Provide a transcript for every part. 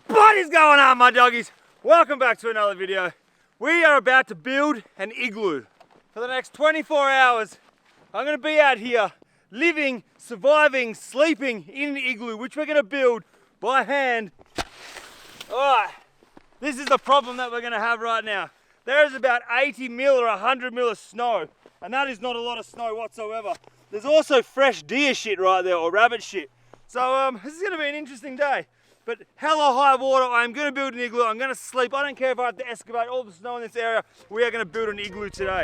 What is going on, my doggies? Welcome back to another video. We are about to build an igloo. For the next 24 hours, I'm going to be out here living, surviving, sleeping in an igloo, which we're going to build by hand. Alright, this is the problem that we're going to have right now. There is about 80 mil or 100 mil of snow, and that is not a lot of snow whatsoever. There's also fresh deer shit right there, or rabbit shit. So this is going to be an interesting day. But hella high water, I'm going to build an igloo, I'm going to sleep. I don't care if I have to excavate all the snow in this area. We are going to build an igloo today.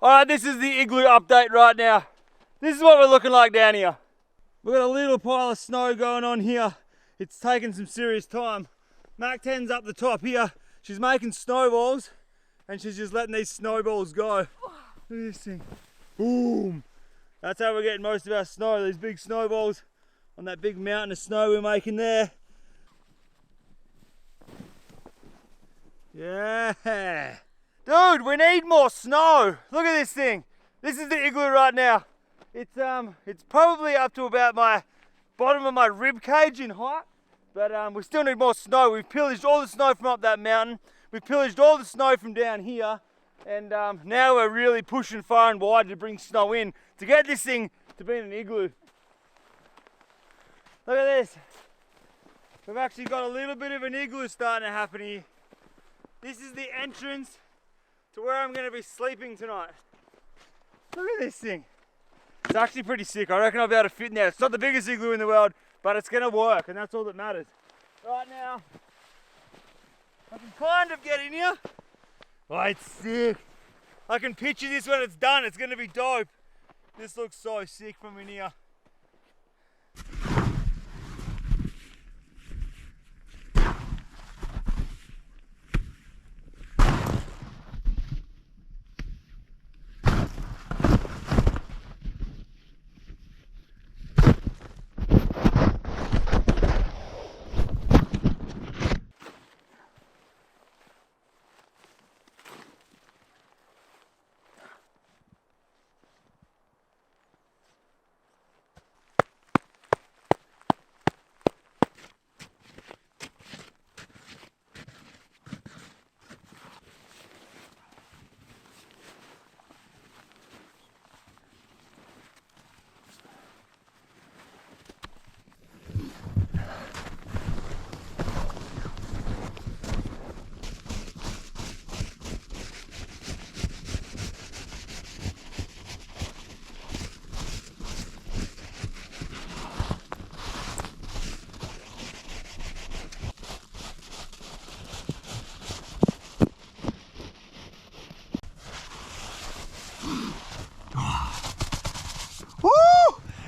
Alright, this is the igloo update right now. This is what we're looking like down here. We've got a little pile of snow going on here. It's taken some serious time. Mark 10's up the top here. She's making snowballs and she's just letting these snowballs go. Look at this thing. Boom. That's how we're getting most of our snow. These big snowballs on that big mountain of snow we're making there. Yeah. Dude, we need more snow. Look at this thing. This is the igloo right now. It's probably up to about my bottom of my rib cage in height, but we still need more snow. We've pillaged all the snow from up that mountain. We've pillaged all the snow from down here, and now we're really pushing far and wide to bring snow in to get this thing to be in an igloo. Look at this. We've actually got a little bit of an igloo starting to happen here. This is the entrance to where I'm going to be sleeping tonight. Look at this thing. It's actually pretty sick. I reckon I'll be able to fit in there. It's not the biggest igloo in the world, but it's going to work, and that's all that matters. Right now, I can kind of get in here. Oh, it's sick. I can picture this when it's done. It's going to be dope. This looks so sick from in here.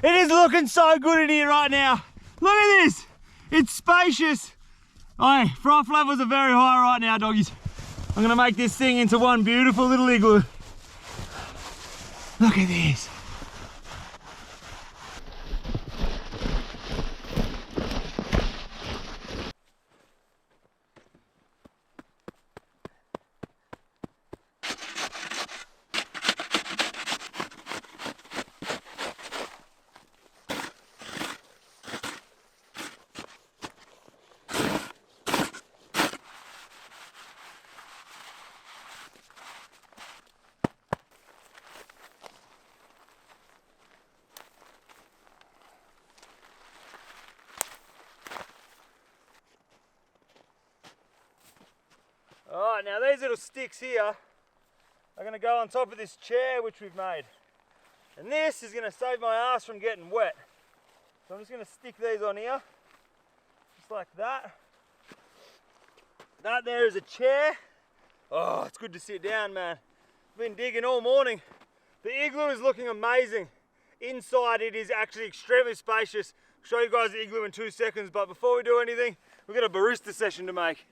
It is looking so good in here right now. Look at this. It's spacious. Oh, froth levels are very high right now, doggies. I'm gonna make this thing into one beautiful little igloo. Look at this. Alright, now these little sticks here are going to go on top of this chair which we've made. And this is gonna save my ass from getting wet. So I'm just gonna stick these on here, just like that. That there is a chair. Oh, it's good to sit down, man. Been digging all morning. The igloo is looking amazing. Inside it is actually extremely spacious. I'll show you guys the igloo in 2 seconds, but before we do anything, we've got a barista session to make.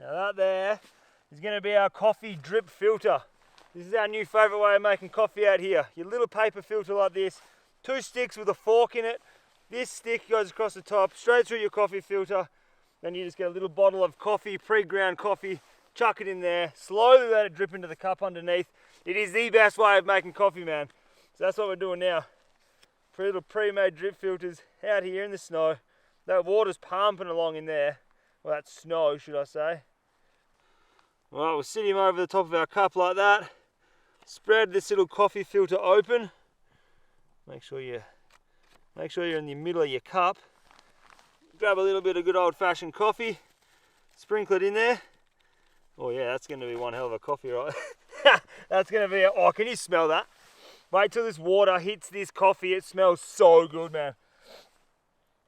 Now that there is going to be our coffee drip filter. This is our new favourite way of making coffee out here. Your little paper filter like this, 2 sticks with a fork in it. This stick goes across the top, straight through your coffee filter. Then you just get a little bottle of coffee, pre-ground coffee, chuck it in there, slowly let it drip into the cup underneath. It is the best way of making coffee, man. So that's what we're doing now. Little pre-made drip filters out here in the snow. That water's pumping along in there. Well, that's snow, should I say. Alright, we'll sit him over the top of our cup like that. Spread this little coffee filter open. Make sure you're in the middle of your cup. Grab a little bit of good old-fashioned coffee. Sprinkle it in there. Oh yeah, that's going to be one hell of a coffee, right? That's going to be oh, can you smell that? Wait till this water hits this coffee. It smells so good, man.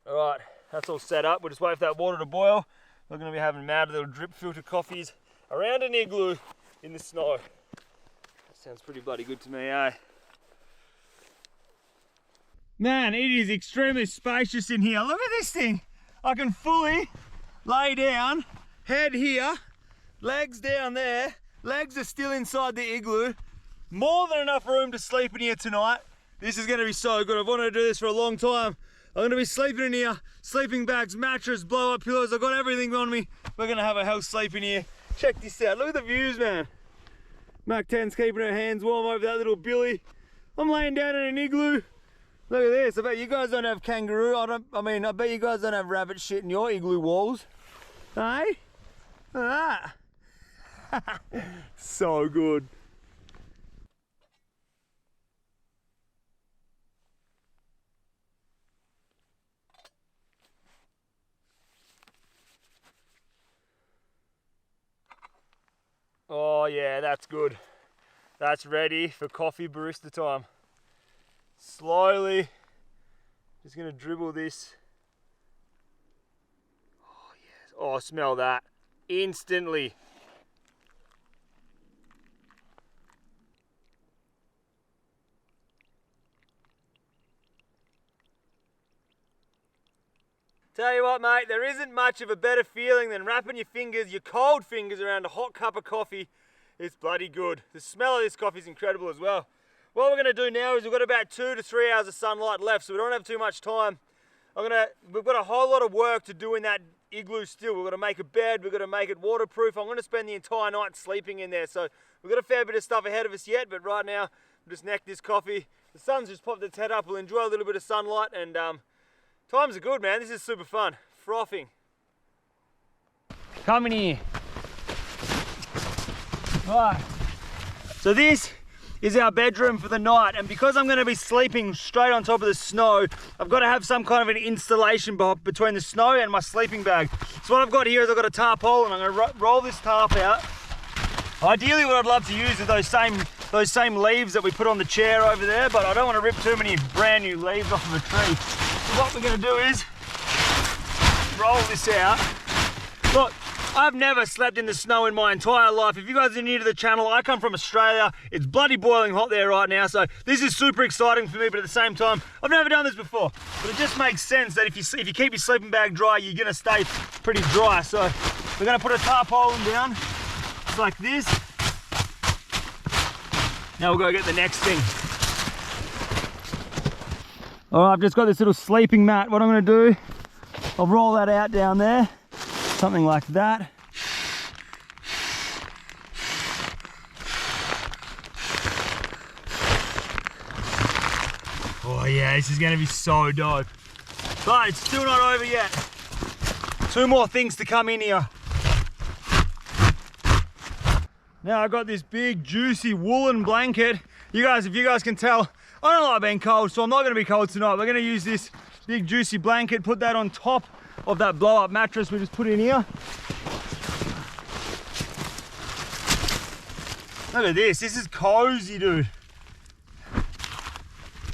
Alright, that's all set up. We'll just wait for that water to boil. We're going to be having mad little drip filter coffees around an igloo in the snow. That sounds pretty bloody good to me, eh? Man, it is extremely spacious in here. Look at this thing. I can fully lay down, head here, legs down there. Legs are still inside the igloo. More than enough room to sleep in here tonight. This is going to be so good. I've wanted to do this for a long time. I'm going to be sleeping in here. Sleeping bags, mattress, blow up pillows. I've got everything on me. We're going to have a hell sleep in here. Check this out. Look at the views, man. Mach 10's keeping her hands warm over that little billy. I'm laying down in an igloo. Look at this. I bet you guys don't have kangaroo. I bet you guys don't have rabbit shit in your igloo walls. Hey? Look at that. So good. Oh yeah, that's good. That's ready for coffee barista time. Slowly, just gonna dribble this. Oh yes, oh smell that. Instantly. Tell you what, mate, there isn't much of a better feeling than wrapping your fingers, your cold fingers, around a hot cup of coffee. It's bloody good. The smell of this coffee is incredible as well. What we're going to do now is we've got about 2 to 3 hours of sunlight left, so we don't have too much time. We've got a whole lot of work to do in that igloo still. We've got to make a bed, we've got to make it waterproof. I'm going to spend the entire night sleeping in there, so we've got a fair bit of stuff ahead of us yet, but right now, we'll just neck this coffee. The sun's just popped its head up. We'll enjoy a little bit of sunlight, and times are good, man. This is super fun. Frothing. Come in here. Right. So this is our bedroom for the night, and because I'm going to be sleeping straight on top of the snow, I've got to have some kind of an installation between the snow and my sleeping bag. So what I've got here is I've got a tarpaulin, and I'm going to roll this tarp out. Ideally what I'd love to use is those same leaves that we put on the chair over there, but I don't want to rip too many brand new leaves off of a tree. So what we're going to do is roll this out. Look, I've never slept in the snow in my entire life. If you guys are new to the channel, I come from Australia. It's bloody boiling hot there right now, so this is super exciting for me, but at the same time, I've never done this before. But it just makes sense that if you keep your sleeping bag dry, you're gonna stay pretty dry. So we're gonna put a tarpaulin down, just like this. Now we'll go get the next thing. All right, I've just got this little sleeping mat. What I'm gonna do, I'll roll that out down there. Something like that. Oh yeah, this is gonna be so dope. But it's still not over yet. 2 more things to come in here. Now I got this big juicy woolen blanket. You guys, if you guys can tell, I don't like being cold, so I'm not gonna be cold tonight. We're gonna use this big juicy blanket, put that on top of that blow up mattress we just put in here. Look at this is cozy, dude.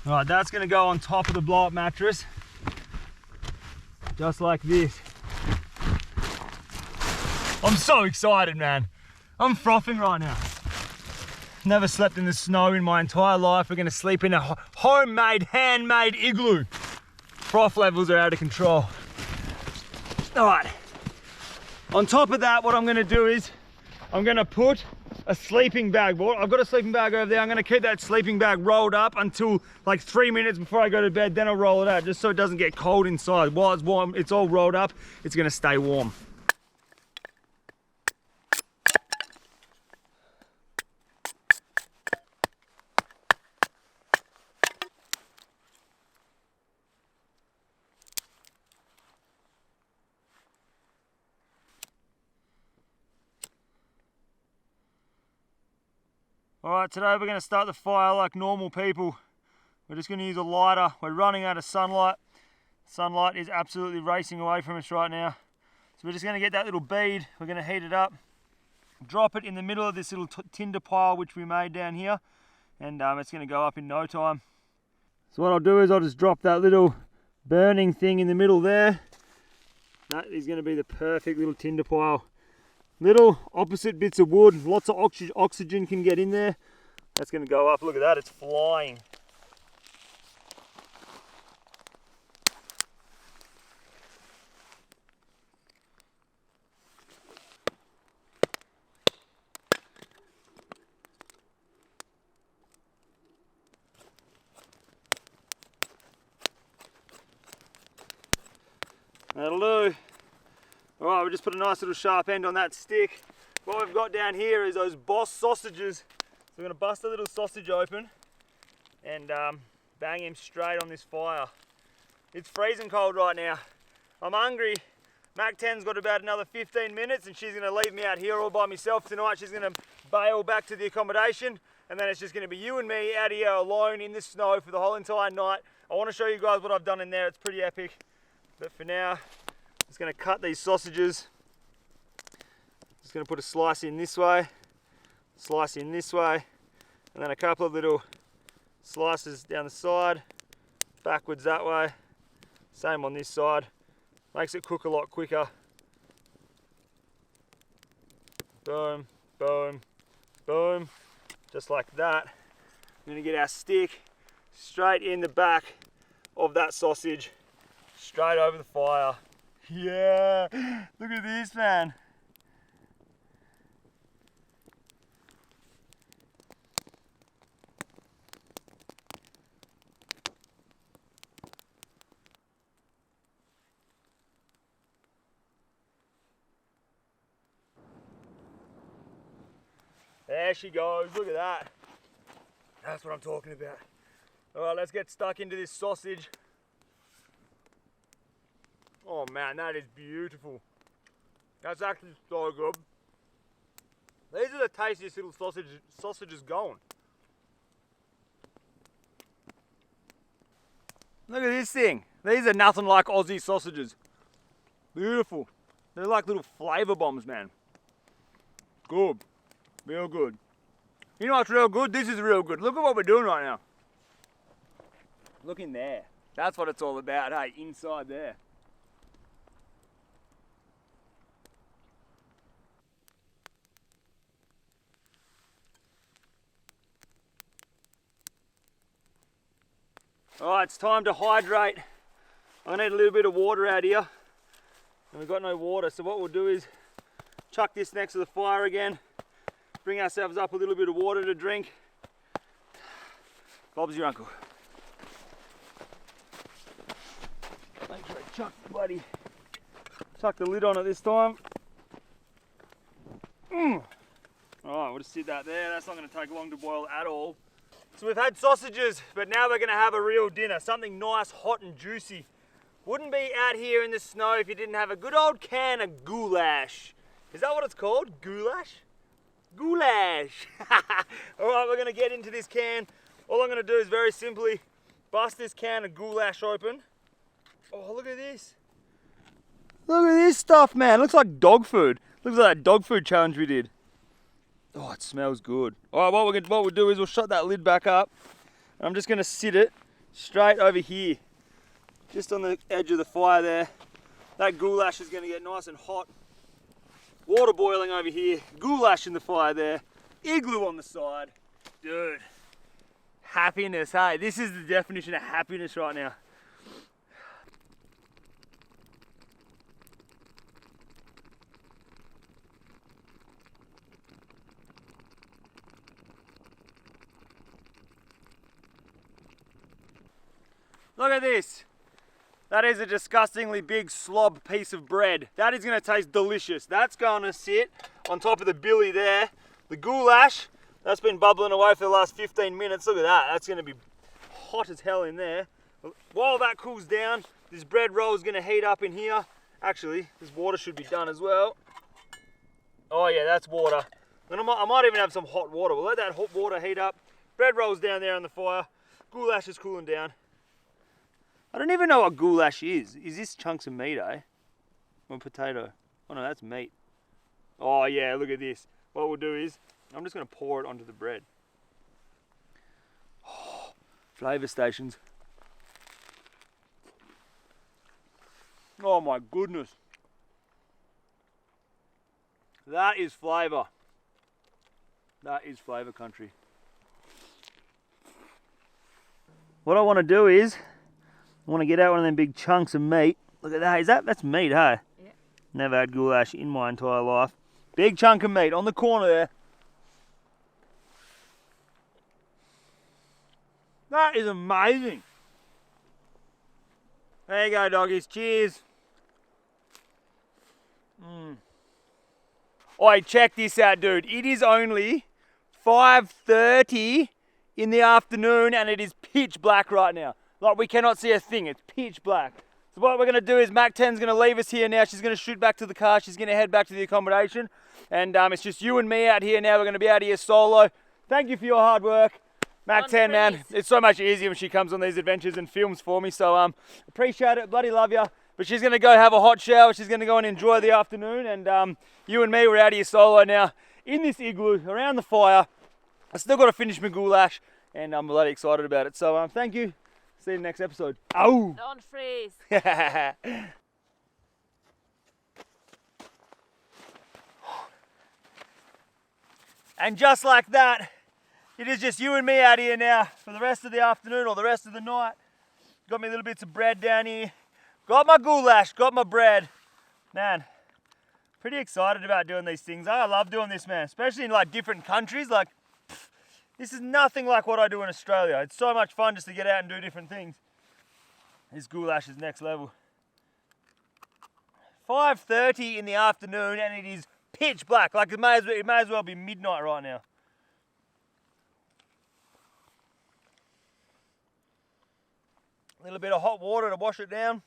All right, that's gonna go on top of the blow up mattress. Just like this. I'm so excited, man. I'm frothing right now. Never slept in the snow in my entire life. We're gonna sleep in a homemade, handmade igloo. Froth levels are out of control. All right. On top of that, what I'm gonna do is, I'm gonna put a sleeping bag. I've got a sleeping bag over there. I'm gonna keep that sleeping bag rolled up until like 3 minutes before I go to bed. Then I'll roll it out just so it doesn't get cold inside. While it's warm, it's all rolled up. It's gonna stay warm. Alright, today we're going to start the fire like normal people. We're just going to use a lighter. We're running out of sunlight. Sunlight is absolutely racing away from us right now. So we're just going to get that little bead, we're going to heat it up, drop it in the middle of this little tinder pile which we made down here, and it's going to go up in no time. So what I'll do is I'll just drop that little burning thing in the middle there. That is going to be the perfect little tinder pile. Little opposite bits of wood, lots of oxygen can get in there. That's going to go up. Look at that, it's flying. That'll do. Alright, we just put a nice little sharp end on that stick. What we've got down here is those Boss sausages. So we're going to bust a little sausage open and bang him straight on this fire. It's freezing cold right now. I'm hungry. Mac 10's got about another 15 minutes and she's going to leave me out here all by myself tonight. She's going to bail back to the accommodation and then it's just going to be you and me out here alone in this snow for the whole entire night. I want to show you guys what I've done in there. It's pretty epic. But for now, just going to cut these sausages. Just going to put a slice in this way, slice in this way, and then a couple of little slices down the side, backwards that way. Same on this side. Makes it cook a lot quicker. Boom, boom, boom. Just like that. We're going to get our stick straight in the back of that sausage, straight over the fire. Yeah, look at this, man. There she goes, look at that. That's what I'm talking about. All right, let's get stuck into this sausage. Oh man, that is beautiful. That's actually so good. These are the tastiest little sausages going. Look at this thing. These are nothing like Aussie sausages. Beautiful. They're like little flavour bombs, man. Good. Real good. You know what's real good? This is real good. Look at what we're doing right now. Look in there. That's what it's all about, hey, inside there. Alright, it's time to hydrate. I need a little bit of water out here. And we've got no water, so what we'll do is chuck this next to the fire again. Bring ourselves up a little bit of water to drink. Bob's your uncle. Make sure I chuck the lid on it this time. Alright, we'll just sit that there. That's not going to take long to boil at all. So we've had sausages, but now we're gonna have a real dinner, something nice, hot and juicy. Wouldn't be out here in the snow if you didn't have a good old can of goulash. Is that what it's called? Goulash? Goulash. All right, we're gonna get into this can. All I'm gonna do is very simply bust this can of goulash open. Oh, look at this. Look at this stuff, man. Looks like dog food. Looks like that dog food challenge we did. Oh, it smells good. All right, what we'll do is we'll shut that lid back up. And I'm just gonna sit it straight over here, just on the edge of the fire there. That goulash is gonna get nice and hot. Water boiling over here, goulash in the fire there, igloo on the side. Dude, happiness, hey? This is the definition of happiness right now. Look at this. That is a disgustingly big slob piece of bread. That is gonna taste delicious. That's gonna sit on top of the billy there. The goulash, that's been bubbling away for the last 15 minutes. Look at that, that's gonna be hot as hell in there. While that cools down, this bread roll is gonna heat up in here. Actually, this water should be done as well. Oh yeah, that's water. And I might even have some hot water. We'll let that hot water heat up. Bread roll's down there on the fire. Goulash is cooling down. I don't even know what goulash is. Is this chunks of meat, eh? Or potato? Oh no, that's meat. Oh yeah, look at this. What we'll do is, I'm just gonna pour it onto the bread. Oh, flavor stations. Oh my goodness. That is flavor. That is flavor country. What I wanna do is, I want to get out one of them big chunks of meat. Look at that. That's meat, hey? Yeah. Never had goulash in my entire life. Big chunk of meat on the corner there. That is amazing. There you go, doggies. Cheers. Oi, check this out, dude. It is only 5:30 in the afternoon and it is pitch black right now. Like, we cannot see a thing, it's pitch black. So what we're gonna do is Mac 10's gonna leave us here now. She's gonna shoot back to the car. She's gonna head back to the accommodation. And it's just you and me out here now. We're gonna be out here solo. Thank you for your hard work. Mac 10, man, it's so much easier when she comes on these adventures and films for me. So appreciate it, bloody love you. But she's gonna go have a hot shower. She's gonna go and enjoy the afternoon. And you and me, we're out here solo now in this igloo around the fire. I still gotta finish my goulash and I'm bloody excited about it. So thank you. See you in the next episode. Ow! Don't freeze. And just like that, it is just you and me out here now for the rest of the afternoon or the rest of the night. Got me little bits of bread down here. Got my goulash, got my bread. Man, pretty excited about doing these things. I love doing this, man, especially in like different countries. Like, this is nothing like what I do in Australia. It's so much fun just to get out and do different things. This goulash is next level. 5:30 in the afternoon and it is pitch black. Like it may as well be midnight right now. A little bit of hot water to wash it down.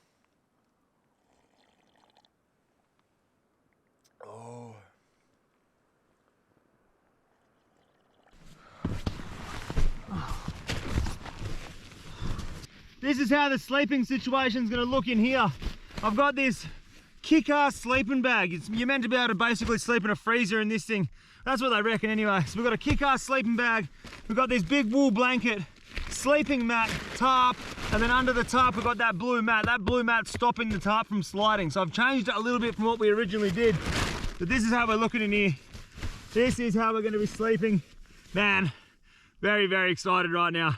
Oh. This is how the sleeping situation is going to look in here. I've got this kick-ass sleeping bag. You're meant to be able to basically sleep in a freezer in this thing. That's what they reckon anyway. So we've got a kick-ass sleeping bag. We've got this big wool blanket, sleeping mat, tarp, and then under the tarp we've got that blue mat. That blue mat's stopping the tarp from sliding. So I've changed it a little bit from what we originally did. But this is how we're looking in here. This is how we're going to be sleeping. Man, very, very excited right now.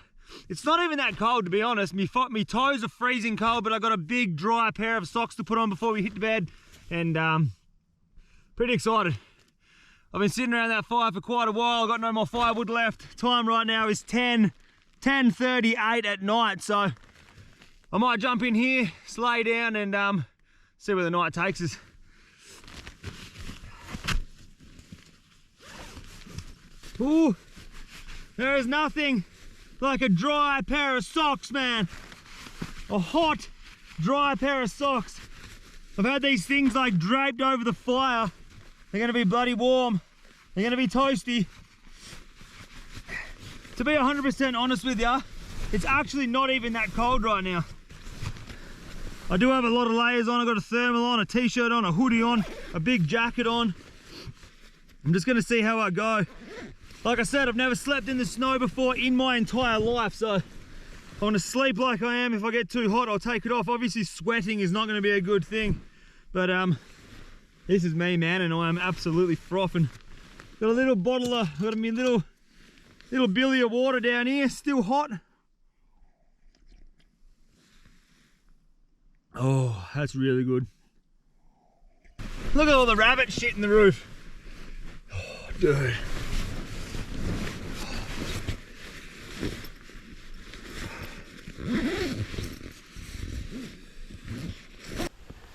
It's not even that cold, to be honest. Me toes are freezing cold, but I got a big dry pair of socks to put on before we hit the bed, and pretty excited. I've been sitting around that fire for quite a while. I've got no more firewood left. Time right now is 10:38 at night, so I might jump in here, lay down, and see where the night takes us. Ooh, there is nothing like a dry pair of socks, man. A hot, dry pair of socks. I've had these things like draped over the fire. They're gonna be bloody warm. They're gonna be toasty. To be 100% honest with you, it's actually not even that cold right now. I do have a lot of layers on. I've got a thermal on, a t-shirt on, a hoodie on, a big jacket on. I'm just gonna see how I go. Like I said, I've never slept in the snow before in my entire life, so I want to sleep like I am. If I get too hot, I'll take it off. Obviously sweating is not going to be a good thing, but this is me, man, and I am absolutely frothing. Got a little bottle of, got my little billy of water down here, still hot. Oh, that's really good. Look at all the rabbit shit in the roof. Oh, dude.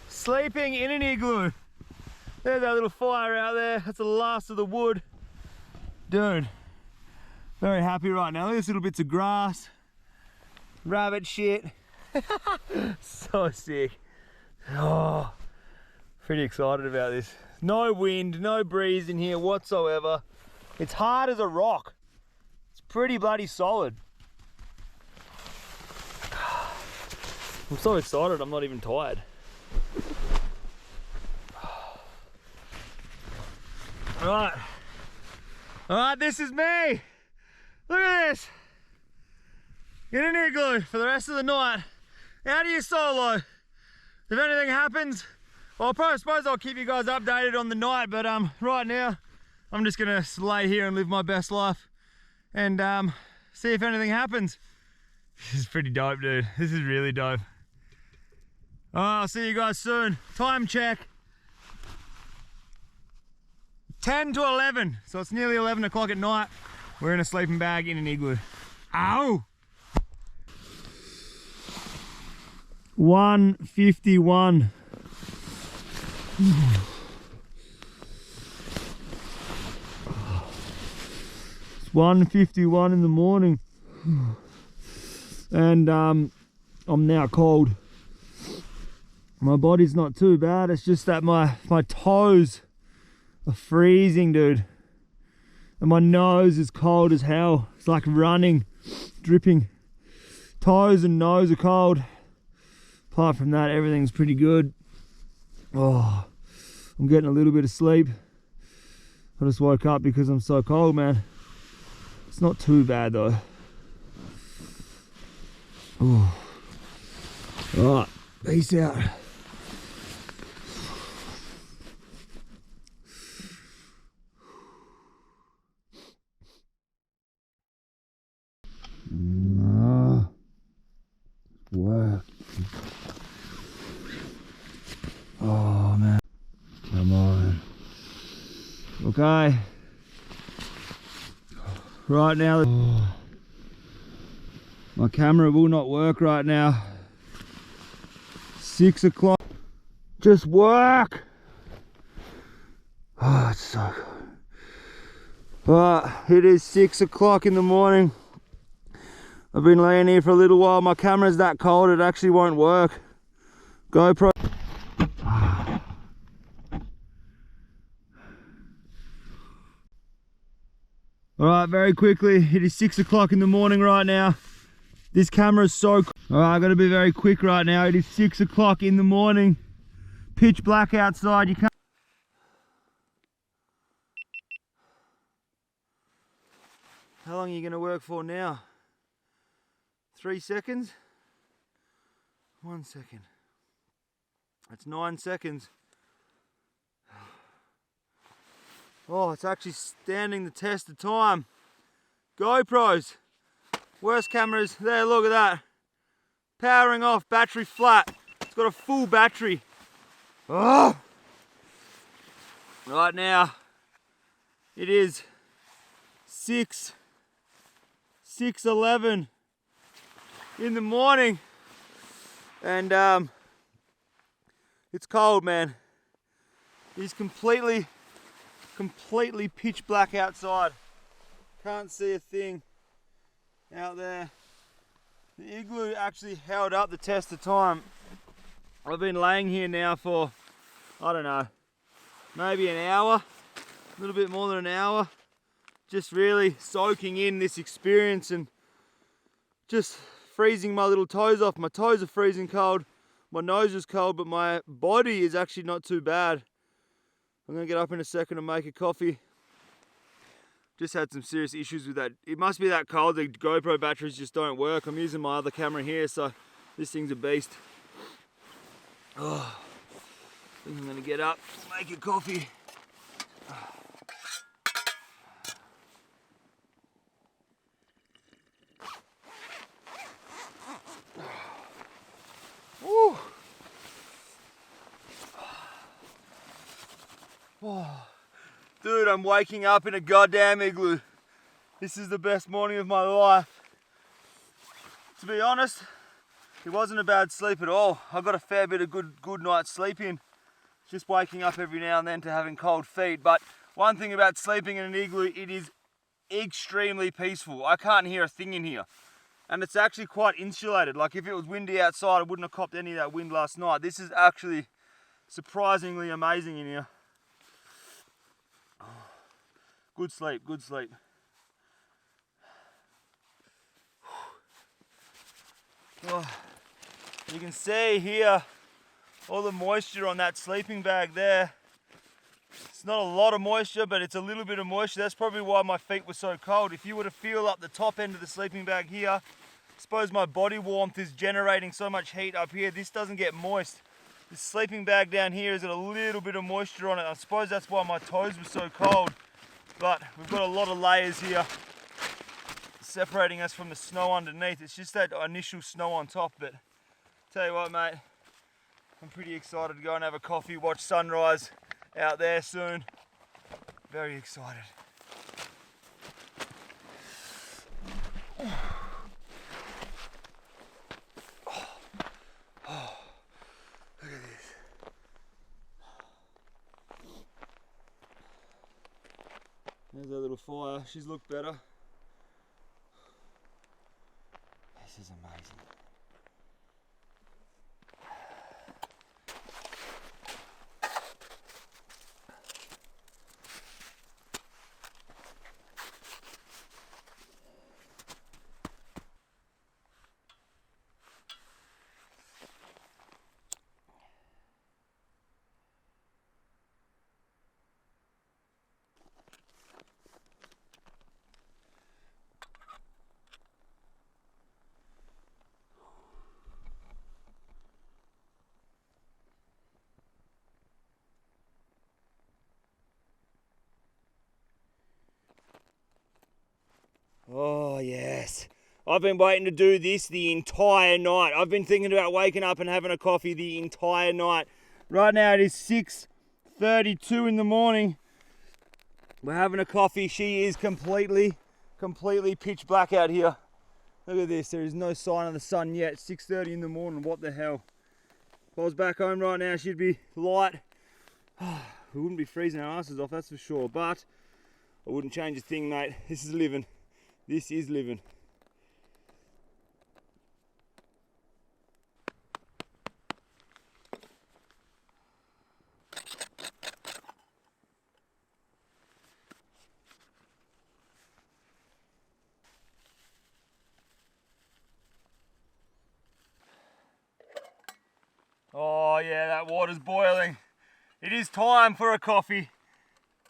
Sleeping in an igloo. There's our little fire out there. That's the last of the wood. Dude, very happy right now. Look at these little bits of grass. Rabbit shit. So sick. Oh, pretty excited about this. No wind, no breeze in here whatsoever. It's hard as a rock. It's pretty bloody solid. I'm so excited, I'm not even tired. Alright, this is me. Look at this. In an igloo for the rest of the night. How do you solo? If anything happens, well, I suppose I'll keep you guys updated on the night, but right now, I'm just gonna lay here and live my best life and see if anything happens. This is pretty dope, dude. This is really dope. I'll see you guys soon. Time check. 10 to 11. So it's nearly 11 o'clock at night. We're in a sleeping bag in an igloo. Ow! 1:51. It's 1:51 in the morning. And I'm now cold. My body's not too bad, it's just that my toes are freezing, dude. And my nose is cold as hell. It's like running, dripping. Toes and nose are cold. Apart from that, everything's pretty good. Oh, I'm getting a little bit of sleep. I just woke up because I'm so cold, man. It's not too bad though. Oh. Alright, peace out. Work. Oh man, come on. Okay, right now my camera will not work right now. 6 o'clock, just work. Oh, it's so good. It is 6 o'clock in the morning. I've been laying here for a little while. My camera's that cold it actually won't work. GoPro. Alright, very quickly, it is 6 o'clock in the morning right now. This camera is so cold. Alright, I've got to be very quick right now. It is 6 o'clock in the morning. Pitch black outside. You can't. How long are you going to work for now? 3 seconds? 1 second. That's 9 seconds. Oh, it's actually standing the test of time. GoPros. Worst cameras. There, look at that. Powering off, battery flat. It's got a full battery. Oh! Right now, it is 6:11 in the morning, and it's cold, man. It's completely pitch black outside. Can't see a thing. out there. The igloo actually held up the test of time. I've been laying here now for, I don't know, maybe an hour, a little bit more than an hour. Just really soaking in this experience and just freezing my little toes off. My toes are freezing cold, my nose is cold, but my body is actually not too bad. I'm gonna get up in a second and make a coffee. Just had some serious issues with that. It must be that cold, the GoPro batteries just don't work. I'm using my other camera here, so this thing's a beast. Oh, I think I'm gonna get up, make a coffee. Woo. Oh. Dude, I'm waking up in a goddamn igloo. This is the best morning of my life. To be honest, it wasn't a bad sleep at all. I got a fair bit of good night's sleep in. Just waking up every now and then to having cold feet. But one thing about sleeping in an igloo, it is extremely peaceful. I can't hear a thing in here. And it's actually quite insulated. Like if it was windy outside, I wouldn't have copped any of that wind last night. This is actually surprisingly amazing in here. Good sleep, good sleep. Oh, you can see here all the moisture on that sleeping bag there. It's not a lot of moisture, but it's a little bit of moisture. That's probably why my feet were so cold. If you were to feel up the top end of the sleeping bag here, I suppose my body warmth is generating so much heat up here. This doesn't get moist. This sleeping bag down here has got a little bit of moisture on it. I suppose that's why my toes were so cold. But we've got a lot of layers here separating us from the snow underneath. It's just that initial snow on top. But tell you what, mate, I'm pretty excited to go and have a coffee, watch sunrise out there soon. Very excited. Look at this. There's our little fire. She's looked better. This is amazing. Oh yes, I've been waiting to do this the entire night. I've been thinking about waking up and having a coffee the entire night. Right now it is 6:32 in the morning. We're having a coffee. She is completely pitch black out here. Look at this, there is no sign of the sun yet. 6:30 in the morning, what the hell. If I was back home right now, she'd be light. We wouldn't be freezing our asses off, that's for sure. But I wouldn't change a thing, mate. This is living. This is living. Oh yeah, that water's boiling. It is time for a coffee.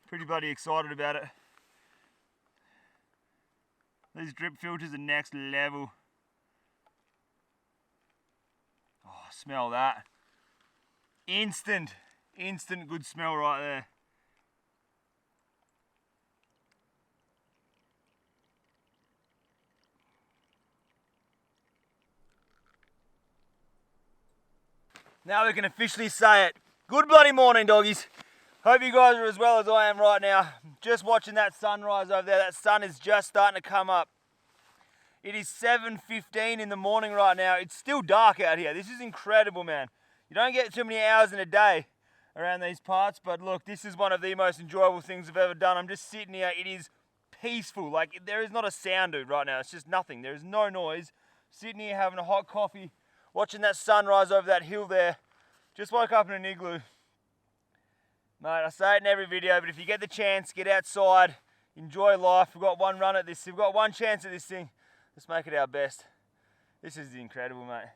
Pretty bloody excited about it. These drip filters are next level. Oh, smell that. Instant good smell right there. Now we can officially say it. Good bloody morning, doggies. Hope you guys are as well as I am right now. Just watching that sunrise over there. That sun is just starting to come up. It is 7:15 in the morning right now. It's still dark out here. This is incredible, man. You don't get too many hours in a day around these parts, but look, this is one of the most enjoyable things I've ever done. I'm just sitting here. It is peaceful. Like, there is not a sound, dude, right now. It's just nothing. There is no noise. Sitting here having a hot coffee, watching that sunrise over that hill there. Just woke up in an igloo. Mate, I say it in every video, but if you get the chance, get outside, enjoy life. We've got one run at this. We've got one chance at this thing. Let's make it our best. This is incredible, mate.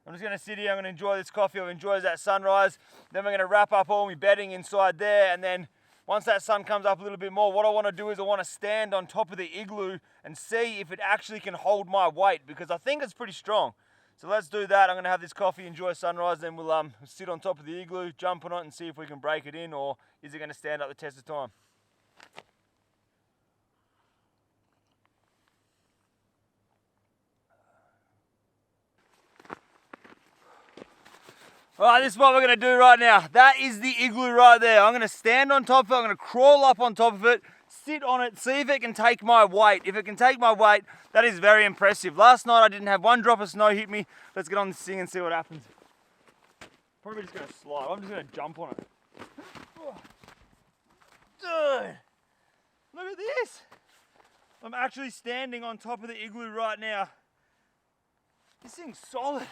I'm just going to sit here, I'm going to enjoy this coffee, I'll enjoy that sunrise. Then we're going to wrap up all my bedding inside there, and then once that sun comes up a little bit more, what I want to do is I want to stand on top of the igloo and see if it actually can hold my weight, because I think it's pretty strong. So let's do that. I'm going to have this coffee, enjoy sunrise, then we'll sit on top of the igloo, jump on it and see if we can break it in, or is it going to stand up the test of time. Alright, this is what we're going to do right now. That is the igloo right there. I'm going to stand on top of it, I'm going to crawl up on top of it, sit on it, see if it can take my weight. If it can take my weight, that is very impressive. Last night I didn't have one drop of snow hit me. Let's get on this thing and see what happens. Probably just going to slide. I'm just going to jump on it. Dude, look at this. I'm actually standing on top of the igloo right now. This thing's solid.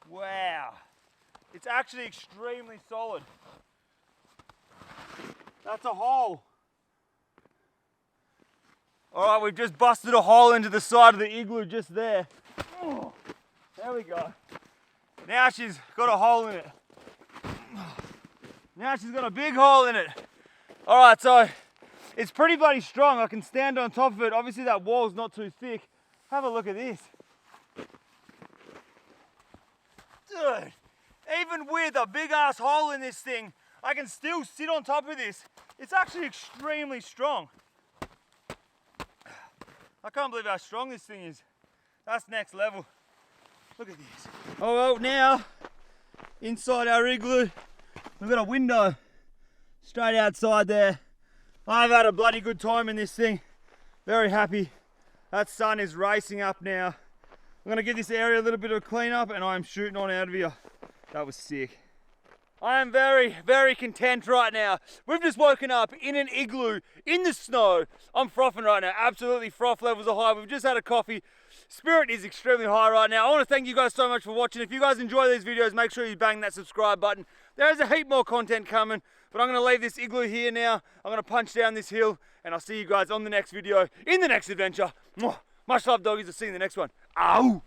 Wow, it's actually extremely solid. That's a hole. All right, we've just busted a hole into the side of the igloo just there. Oh, there we go. Now she's got a hole in it. Now she's got a big hole in it. All right, so it's pretty bloody strong. I can stand on top of it. Obviously that wall's not too thick. Have a look at this. Dude, even with a big ass hole in this thing, I can still sit on top of this. It's actually extremely strong. I can't believe how strong this thing is. That's next level. Look at this. Oh well, now inside our igloo, we've got a window straight outside there. I've had a bloody good time in this thing. Very happy. That sun is racing up now. I'm going to give this area a little bit of a clean up and I'm shooting on out of here. That was sick. I am very, very content right now. We've just woken up in an igloo in the snow. I'm frothing right now. Absolutely froth levels are high. We've just had a coffee. Spirit is extremely high right now. I want to thank you guys so much for watching. If you guys enjoy these videos, make sure you bang that subscribe button. There is a heap more content coming, but I'm going to leave this igloo here now. I'm going to punch down this hill and I'll see you guys on the next video, in the next adventure. Much love, doggies. I'll see you in the next one. Ow!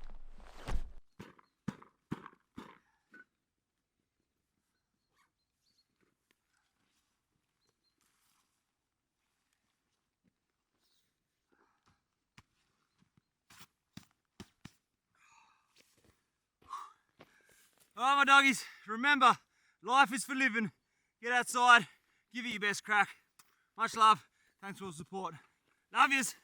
Alright, my doggies, remember, life is for living. Get outside, give it your best crack. Much love, thanks for the support. Love yous.